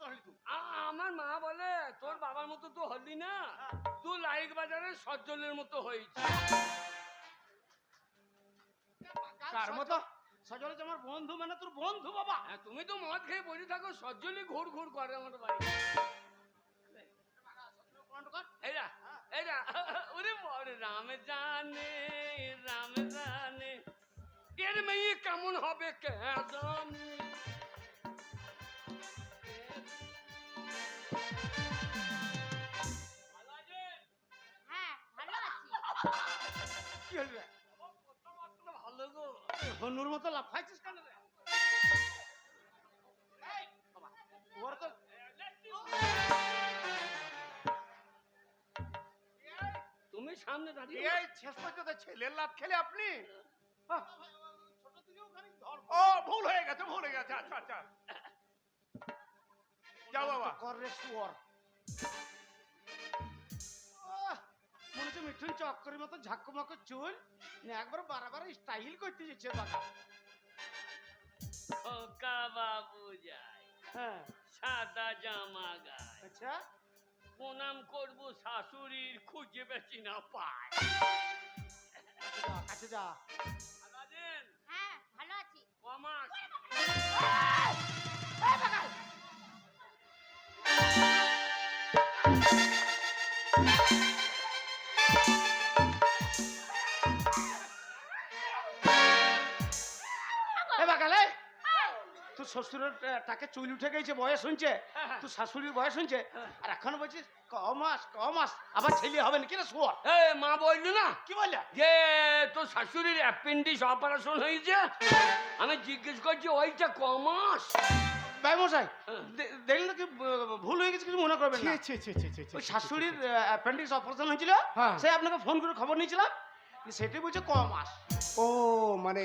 হলি তুই? আমার মা বলে তোর বাবার মতো তো হলি না, তুই লাইক বাজারের সজ্জলের মতো হয়েছে। কার মতো? সজল হচ্ছে আমার বন্ধু, মানে তোর বন্ধু বাবা। তুমি তো মদ খেয়ে বসে থাকো, সজ্জলই ঘুর ঘুর করে আমার বাড়ি। এরা এরা ওরে বড় রাম জানে, রাম জানে এর মেয়ে কেমন হবে কে জানে। হ্যাঁ ভালো আছি। কি হল রে? ভালো গো। হনুর মতো লাফাইছিস কেন রে? ওর তো তুমি সামনে দাঁড়িয়ে এই শেষ পর্যন্ত ছেলের লাভ খেলে আপনি? ও ভুল হয়ে গেছে, ভুল হয়ে গেছে। আচ্ছা আচ্ছা, যাও বাবা। কর রে শুয়োর। মনে হচ্ছে মিঠুন চক্করের মতো ঝাক্কুমাকু চুল, একবার বারবার স্টাইল করতে যাচ্ছে বাবা। খোকা বাবু যায়, হ্যাঁ সাদা জামা গায়, আচ্ছা প্রণাম করবো শাশুড়ির খুঁজে বেশি না পায়। কাছে যা। আলাদিন, হ্যাঁ ভালো আছি। কমাস এ বাগালে তোর শ্বশুরের টাকে চুল উঠে গেছে, বয়স শুনছে, তোর শাশুড়ির বয়স শুনছে, আর এখন বলছিস কমাস আবার ছেলে হবে না কিনা শুয়োর? মা বললো না কি বললা? যে তোর শাশুড়ির অ্যাপেন্ডিক্স অপারেশন হয়েছে, আমি জিজ্ঞেস করছি ওইটা কমাস। ভাই মশাই দেখলেন কি ভুল হয়ে গেছে, কিছু মনে করবেন না। ওই শাশুড়ির অ্যাপেন্ডিক্স অপারেশন হয়েছিল, হ্যাঁ। সে আপনাকে ফোন করে খবর নিয়েছিলাম, সেটাই বলছে কমাস। ও মানে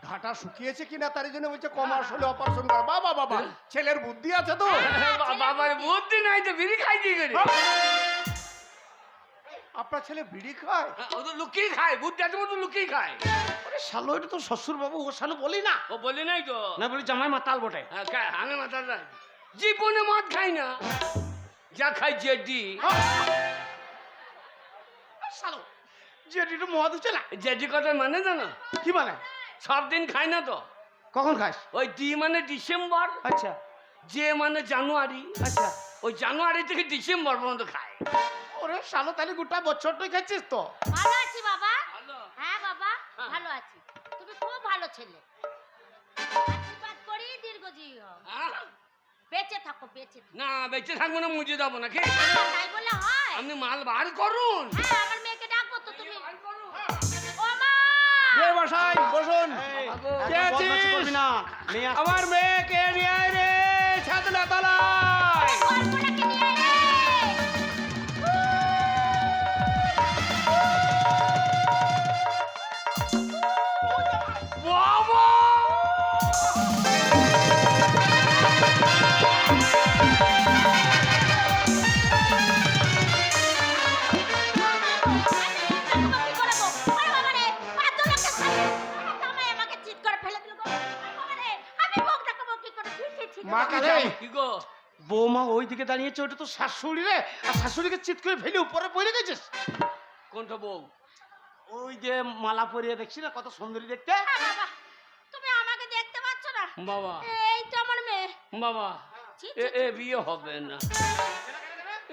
ঘাটা শুকিয়েছে কিনা তার জন্য বলছে কমাস হলে অপারেশন করা। বাবা বাবা, ছেলের বুদ্ধি আছে তো। বাবার বুদ্ধি নাই তো বিড়ি খাই দিয়ে গেলে। আপনার ছেলে বিড়ি খায়? ও তো লুকিয়ে খায়, বুদ্ধি আছে মতো লুকিয়ে খায়। আরে শালো, এটা তো শ্বশুর বাবু, ও শালো বলি না। ও বলি নাই তো, না বলি জামাই মাতাল বটে। আমি মাথা নাই, জীবনে মদ খাই না, যা খাই জেডি। শালো যেটা মদ হচ্ছে না। জেডি কথা মানে জানো? কি মানে? সব দিন খাই না তো। কখন খাস? ওই ডি মানে ডিসেম্বর, আচ্ছা যে মানে জানুয়ারি, আচ্ছা। ওই জানুয়ারি থেকে ডিসেম্বর পর্যন্ত খায়। ওরে শালো, তাহলে গোটা বছরটাই খাচ্ছিস তো? ভালো আছি বাবা। ভালো। হ্যাঁ বাবা হ্যাঁ। ভালো আছি। তুমি খুব ভালো ছেলে, আশীর্বাদ করি দীর্ঘজীবী হও, বেঁচে থাকো বেঁচে থাকো। না বেঁচে থাকবো না, মুজে যাবো নাকি? তাই বলে হয়? আপনি মাল বার করুন। হ্যাঁ আমার মেয়েকে ডাকবো তো তুমি। ও মা! রে মশাই বসুন। কে আছিস? বদমাশি করবি না। নিয়ে আস। আমার মেয়েকে নিয়ে আয় রে ছাদনা তলায়। গল্পটাকে নিয়ে আয় রে। বাবা! মাকে রে, যাও। কি গো? বৌমা ওই দিকে দাঁড়িয়েছে, ওটা তো শাশুড়ি রে, আর শাশুড়িকে চিৎ করে ফেলে উপরে পড়ে গেছিস। কোনটা বউ? ওই যে মালা পরিয়ে দেখছি না, কত সুন্দরী দেখতে। তুমি আমাকে দেখতে পাচ্ছ না? বাবা এই তো আমার মেয়ে। বাবা, ছি, এ বিয়ে হবে না,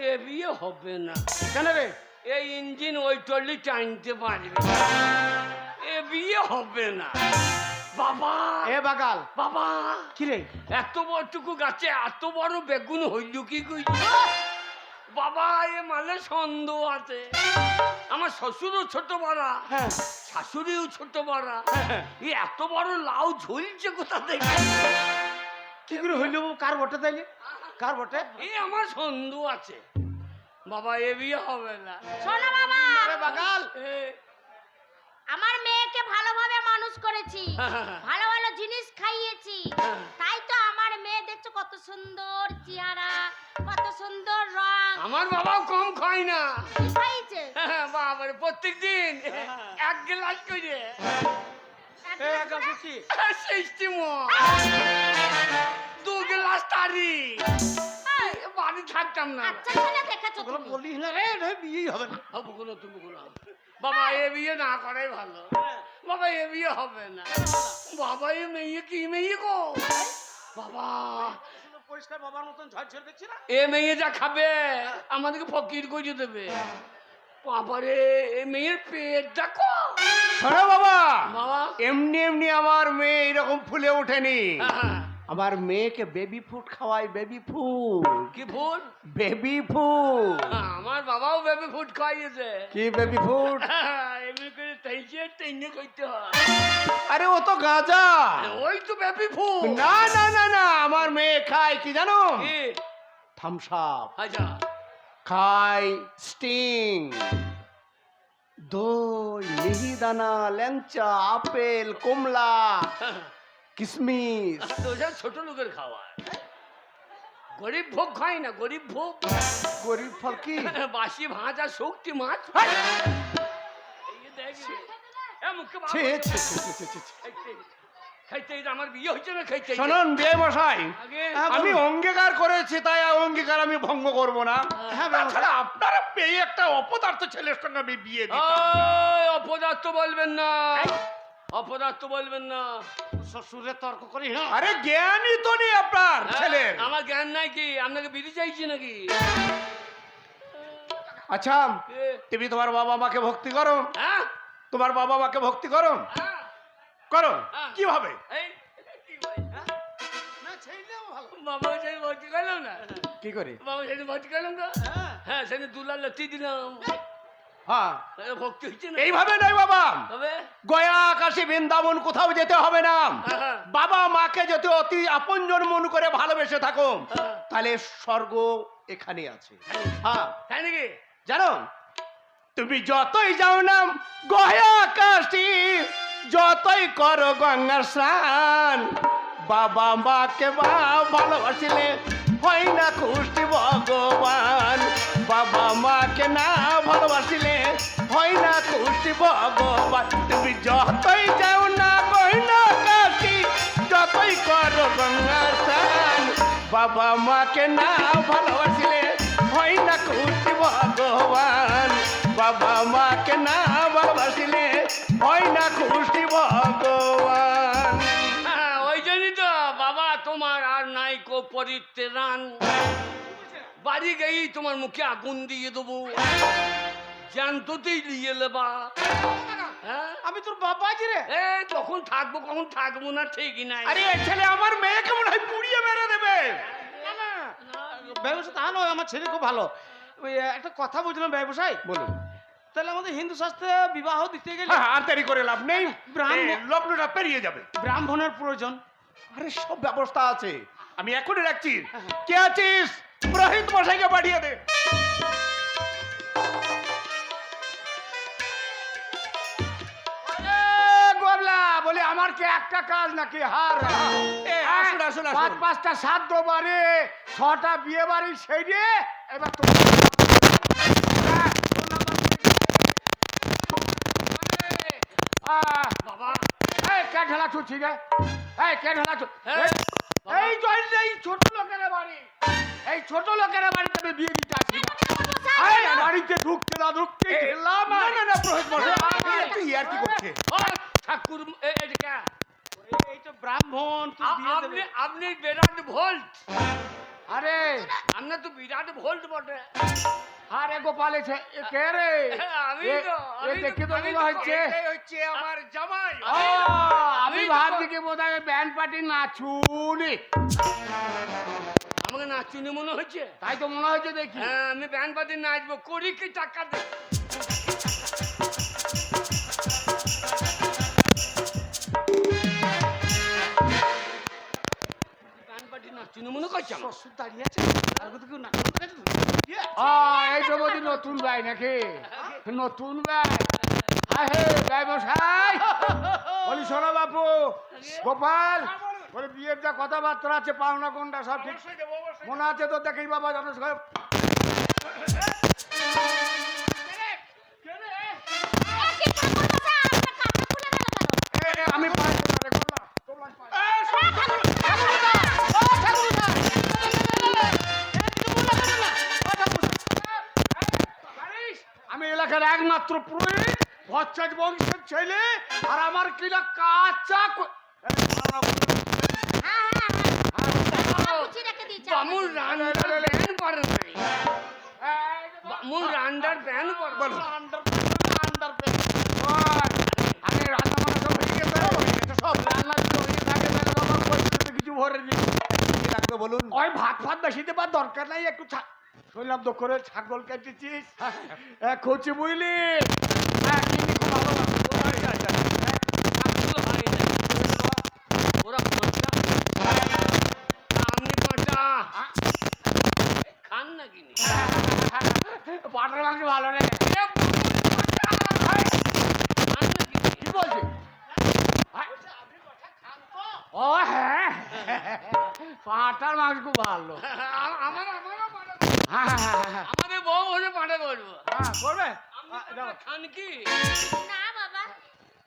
এ বিয়ে হবে না। কেন রে? এই ইঞ্জিন ওই টলি টানতে পারবে না। এ বিয়ে হবে না বাবা। এ বাগাল, বাবা কি রে? এত বড়টুকু গাছে এত বড় বেগুন হইল কি কই? বাবা এ মানে সন্দেহ আছে। আমার শ্বশুরও ছোট বড়া, হ্যাঁ শাশুড়িও ছোট বড়া, হ্যাঁ। এ এত বড় লাউ ঝুলছে কোথা থেকে? কি করে হইল? কার বটে তাইলে? কার বটে? এ আমার সন্দেহ আছে বাবা, এ বিয়ে হবে না। শোনো বাবা, আরে বাগাল, এ, আমার মেয়েকে ভালোভাবে মানুষ করেছি, ভালো ভালো জিনিস খাইয়েছি, তাই তো আমার মেয়ে দেখছো কত সুন্দর চেহারা, কত সুন্দর রং। আমার বাবাও কম খায় না। কি খাইয়েছে? বাবারে প্রত্যেক দিন এক গ্লাস করে এ একা সুচি, 60 মণ, 2 আজকে লাস্ট তারিখ, বাড়ি থাকতাম না। আচ্ছা ছেলে দেখেছো ওগুলো তুমি? বলিস না রে, রে বিয়েই হবে না। বুকুলো তুমি বুকুলো, বাবা এ বিয়ে না করাই ভালো। বাবা এ বিয়ে হবে না। বাবা এ মেয়ে কি মেয়ে গো বাবা, পরিষ্কার বাবার মতন ঝরঝর দেখছি না। এ মেয়ে যা খাবে আমাদেরকে ফকির করে দেবে। বাবারে এ মেয়ের পেট দেখো। শোনো বাবা, বাবা এমনি এমনি আমার মেয়ে এরকম ফুলে ওঠেনি। হ্যাঁ, আমার মেয়েকে বেবি ফুড খাওয়াই, বেবি ফুড, কি ফুড? Baby food. আমার বাবাও বেবি ফুড খাইয়েছে। কি বেবি ফুড? এমনি করে তাইছে টেনে করতে হয়। আরে ও তো গাঁজা। ওই তো বেবি ফুড। না না না না, আমার মেয়ে খায় কি জানো? কি? থামস আপ আচ্ছা খায়, স্টিং, দই, মিহিদানা, ল্যাংচা, আপেল, কমলা, কিশমিশ। ওটা ছোট লোকের খাওয়া, গরিব ভোগ খায় না, গরিব ভোগ। গরিব ফল কি? বাসি ভাজা শক্তি মাছ। এই যে দেখবি, এ মুখে বাবা- ছি, ছি, ছি, ছি, ছি, ছি, ছি। খাইতে খাইতে আমার বিয়ে হচ্ছে না, খাইতে খাইতে। শুনুন বিয়ে মশাই, আগে আমি অঙ্গীকার করেছি, তাই অঙ্গীকার আমি ভঙ্গ করব না। হ্যাঁ, তাছাড়া আপনারা পেয়ে একটা অপদার্থ ছেলের সঙ্গে আমি বিয়ে দিতাম। ওই অপদার্থ বলবেন না, অপদার্থ বলবেন না। শ্বশুরের তর্ক করি না। আরে জ্ঞানই তো নেই আপনার হ্যাঁ, ছেলের। আমার জ্ঞান নাই কি? আপনাকে বিড়ি চাইছি নাকি? আচ্ছা, এ, তুমি তোমার বাবা মাকে ভক্তি করো, হ্যাঁ তোমার বাবা মাকে ভক্তি করো, হ্যাঁ, করো হ্যাঁ। কিভাবে? এই কি বল? না ছেলেও ভালো। বাবা সেই ভর্তি করলাম না, কি করে? বাবা সেদিন ভর্তি করলাম না। হ্যাঁ। হ্যাঁ সেদিন দুলাল লতি দিলাম, হ্যাঁ, ভক্তি হচ্ছে না। এইভাবে নয় বাবা, তবে গয়া কাশী বৃন্দাবন কোথাও যেতে হবে না। হ্যাঁ, বাবা মাকে যদি অতি আপনজন মন করে ভালোবেসে থাকো, হ্যাঁ। তাহলে স্বর্গ এখানে আছে। হ্যাঁ, তাই নাকি? জানো, তুমি যতই যাও না গয়া কাশী, যতই করো গঙ্গার স্নান, বাবা মাকে ভালোবাসিলে হয় না খুশি ভগবান। বাবা মাকে না ভালোবাসিলে হয় না খুশি ভগবান। তুমি যতই যাও না গয়া কাশী, যতই করো গঙ্গার স্নান, বাবা মাকে না ভালোবাসিলে হয় না খুশি ভগবান। বাবা মাকে না ভালোবাসিলে হয় না খুশি ভগবান। হ্যাঁ, ওই জন্যই তো বাবা তোমার আর নাই কো পরিত্রাণ। বাড়ি গেই তোমার মুখে আগুন দিয়ে দেবো, জ্যান্ততেই নিয়ে নেবা। হ্যাঁ, আমি তোর বাবা আছি রে। এ কখন থাকবো কখন থাকবো না ঠিকই নাই। আরে এ ছেলে আমার মেয়েকে মনে হয় পুড়িয়ে মেরে দেবে। না না, ব্যবসা তা নয়, আমার ছেলে খুব ভালো। ওই একটা কথা বলছিলাম ব্যবসায়ী, বলুন। তাহলে আমাদের হিন্দু শাস্ত্রে বিবাহ দিতে গেলে হ্যাঁ, আর দেরি করে লাভ নেই, ব্রাহ্মণ- এই লগ্নটা পেরিয়ে যাবে। ব্রাহ্মণের প্রয়োজন। আরে সব ব্যবস্থা আছে, আমি এখনই রাখছি। কে আছিস? পুরোহিত মশাইকে পাঠিয়ে দে। গোবলা বলে আমার কি একটা কাজ নাকি হার? এ, আসুন, আসুন, আসুন। 5-5টা শ্রাদ্ধ বাড়ি, 6টা বিয়ে বাড়ি, সেই দিয়ে এবার তো বাবা কে ঢেলা ছুটছি গে? কে ঢেলা হ্যাঁ, এই জল এই ছোট লোকের বাড়ি, এই ছোট লোকের বাড়িতে আমি বিয়ে দিতে আসি। এই বাড়িতে ঢুকতে না ঢুকতে গেলাম। না না না, পুরোহিত মশাই আপনি একটু ইয়ার কি করছে? ও ঠাকুর এটা কে? এই তো ব্রাহ্মণ, তুই বিয়ে আপনি দেবে। আপনি বিরাট ভোল্ট, আরে আপনার তো বিরাট ভোল্ট বটে। আরে গোপাল কে রে? আমি এ- তো এ আমি তো- দেখে তো আমি মনে তো- হচ্ছে এই হচ্ছে আমার জামাই। ও, আমি ভাবছি কি বোধ হয় ব্যান্ড পার্টি নাচুনি, আমাকে নাচুনি মনে হচ্ছে। তাই তো মনে হচ্ছে দেখি। হ্যাঁ, আমি ব্যান্ড পার্টি নাচবো, করি কি টাকা দে। ব্যান্ড পার্টি নাচুনি মনে করছে আমার। শ্বশুর দাঁড়িয়ে আছে, আর কোথাও কেউ নাকানো দেখাচ্ছে তো? কি? এই তো বলছি নতুন ব্যয় নাকি? নতুন ব্যয়। হে ব্যবসায় বলি শোনো বাপু, গোপাল বলে বিয়ের যা কথাবার্তা আছে, পাওনা কোনটা সব ঠিক মনে আছে তো? দেখি বাবা জানো সব। এ, কি ঠাকুর মশাই, আপনার কাঁটা খুলে গেল কেন? আমি পাই না রে, গোপাল। এলাকার একমাত্র পুরোহিত ভট্টাচ বংশের ছেলে আর আমার কিনা কাঁচা হ্যাঁ হ্যাঁ হ্যাঁ গুছিয়ে রেখে দিয়েছি বামুন রান্নার প্যান পরে নাই বামুন রান্নার প্যান পরে বলো। আগে রান্না বান্না সব হয়ে গেছে সব রান্না যদি হয়ে থাকে তাহলে বাবা পরিস্থিতি কিছু ভরে দিই কি লাগবে বলুন? ওই ভাত ফাত বেশি দেবার দরকার নাই একটু শুনলাম দক্ষরে ছাগল কেটেছিস কচি বুঝলি হ্যাঁ কিন্তু খুব ভালো লাগে। ছাগল হয় না। ওরা কাঁচা আপনি কাঁচা খান না কিনি পাটার মাংস ভালো রে খান না কিনি কি বলছি ও হ্যাঁ পাটার মাংস খুব ভালো আমারও পাঠা হ্যাঁ হ্যাঁ হ্যাঁ আমাদের বউ বলে পাঠা করবো হ্যাঁ করবে আপনি খান কি না